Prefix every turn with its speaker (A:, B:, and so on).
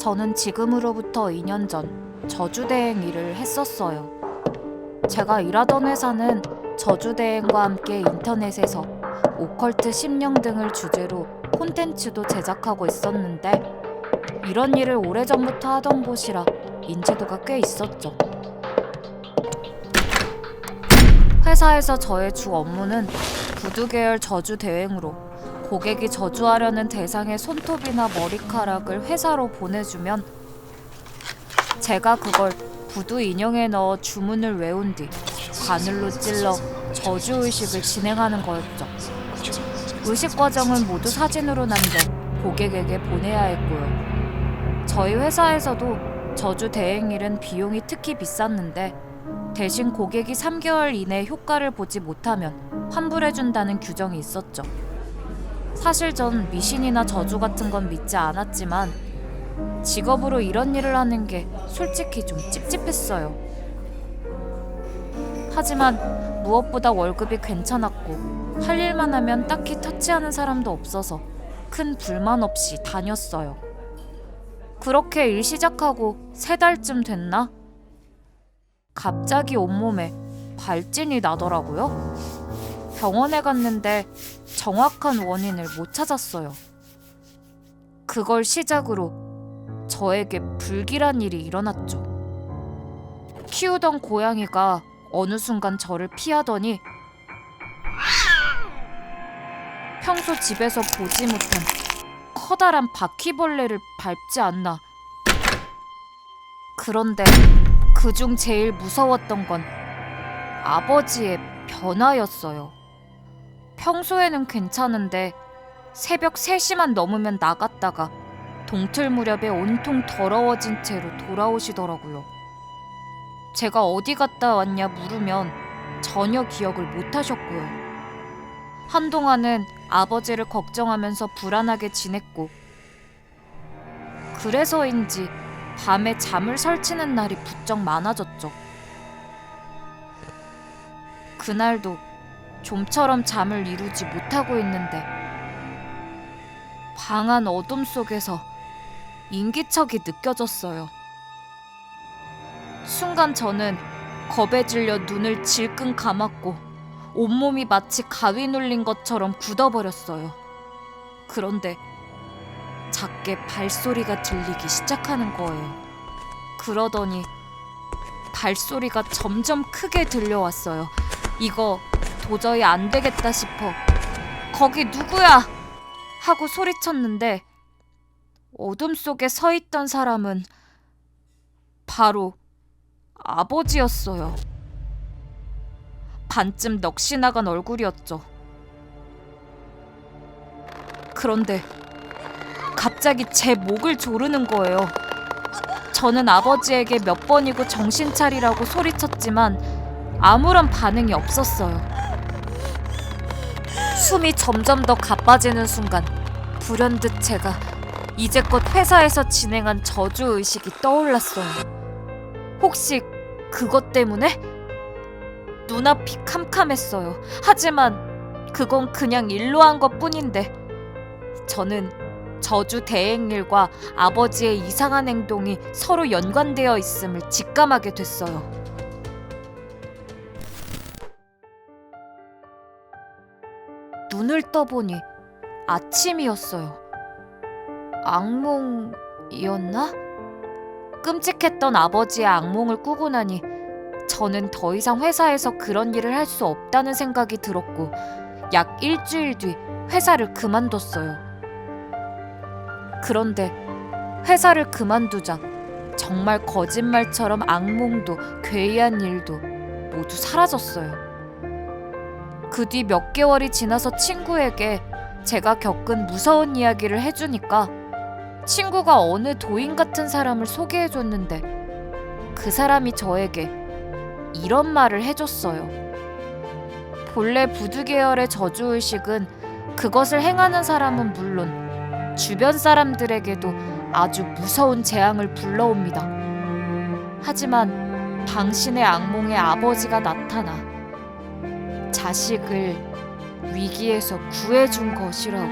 A: 저는 지금으로부터 2년 전 저주대행 일을 했었어요. 제가 일하던 회사는 저주대행과 함께 인터넷에서 오컬트 심령 등을 주제로 콘텐츠도 제작하고 있었는데 이런 일을 오래전부터 하던 곳이라 인지도가 꽤 있었죠. 회사에서 저의 주 업무는 부두 계열 저주 대행으로 고객이 저주하려는 대상의 손톱이나 머리카락을 회사로 보내주면 제가 그걸 부두 인형에 넣어 주문을 외운 뒤 바늘로 찔러 저주의식을 진행하는 거였죠. 의식 과정은 모두 사진으로 남겨 고객에게 보내야 했고요. 저희 회사에서도 저주 대행일은 비용이 특히 비쌌는데 대신 고객이 3개월 이내 효과를 보지 못하면 환불해준다는 규정이 있었죠. 사실 전 미신이나 저주 같은 건 믿지 않았지만 직업으로 이런 일을 하는 게 솔직히 좀 찝찝했어요. 하지만 무엇보다 월급이 괜찮았고 할 일만 하면 딱히 터치하는 사람도 없어서 큰 불만 없이 다녔어요. 그렇게 일 시작하고 3달쯤 됐나? 갑자기 온몸에 발진이 나더라고요. 병원에 갔는데 정확한 원인을 못 찾았어요. 그걸 시작으로 저에게 불길한 일이 일어났죠. 키우던 고양이가 어느 순간 저를 피하더니 평소 집에서 보지 못한 커다란 바퀴벌레를 밟지 않나. 그런데 그중 제일 무서웠던 건 아버지의 변화였어요. 평소에는 괜찮은데 새벽 3시만 넘으면 나갔다가 동틀 무렵에 온통 더러워진 채로 돌아오시더라고요. 제가 어디 갔다 왔냐 물으면 전혀 기억을 못 하셨고요. 한동안은 아버지를 걱정하면서 불안하게 지냈고 그래서인지 밤에 잠을 설치는 날이 부쩍 많아졌죠. 그날도 좀처럼 잠을 이루지 못하고 있는데 방한 어둠 속에서 인기척이 느껴졌어요. 순간 저는 겁에 질려 눈을 질끈 감았고 온몸이 마치 가위 눌린 것처럼 굳어버렸어요. 그런데 작게 발소리가 들리기 시작하는 거예요. 그러더니 발소리가 점점 크게 들려왔어요. 이거 도저히 안 되겠다 싶어 "거기 누구야?" 하고 소리쳤는데 어둠 속에 서 있던 사람은 바로 아버지였어요. 반쯤 넋이 나간 얼굴이었죠. 그런데 갑자기 제 목을 조르는 거예요. 저는 아버지에게 몇 번이고 정신 차리라고 소리쳤지만 아무런 반응이 없었어요. 숨이 점점 더 가빠지는 순간 불현듯 제가 이제껏 회사에서 진행한 저주의식이 떠올랐어요. 혹시 그것 때문에? 눈앞이 캄캄했어요. 하지만 그건 그냥 일로 한 것뿐인데 저는 저주 대행일과 아버지의 이상한 행동이 서로 연관되어 있음을 직감하게 됐어요. 눈을 떠보니 아침이었어요. 악몽이었나? 끔찍했던 아버지의 악몽을 꾸고 나니 저는 더 이상 회사에서 그런 일을 할 수 없다는 생각이 들었고 약 일주일 뒤 회사를 그만뒀어요. 그런데 회사를 그만두자 정말 거짓말처럼 악몽도 괴이한 일도 모두 사라졌어요. 그 뒤 몇 개월이 지나서 친구에게 제가 겪은 무서운 이야기를 해주니까 친구가 어느 도인 같은 사람을 소개해줬는데 그 사람이 저에게 이런 말을 해줬어요. 본래 부두 계열의 저주의식은 그것을 행하는 사람은 물론 주변 사람들에게도 아주 무서운 재앙을 불러옵니다. 하지만 당신의 악몽에 아버지가 나타나 자식을 위기에서 구해준 것이라고.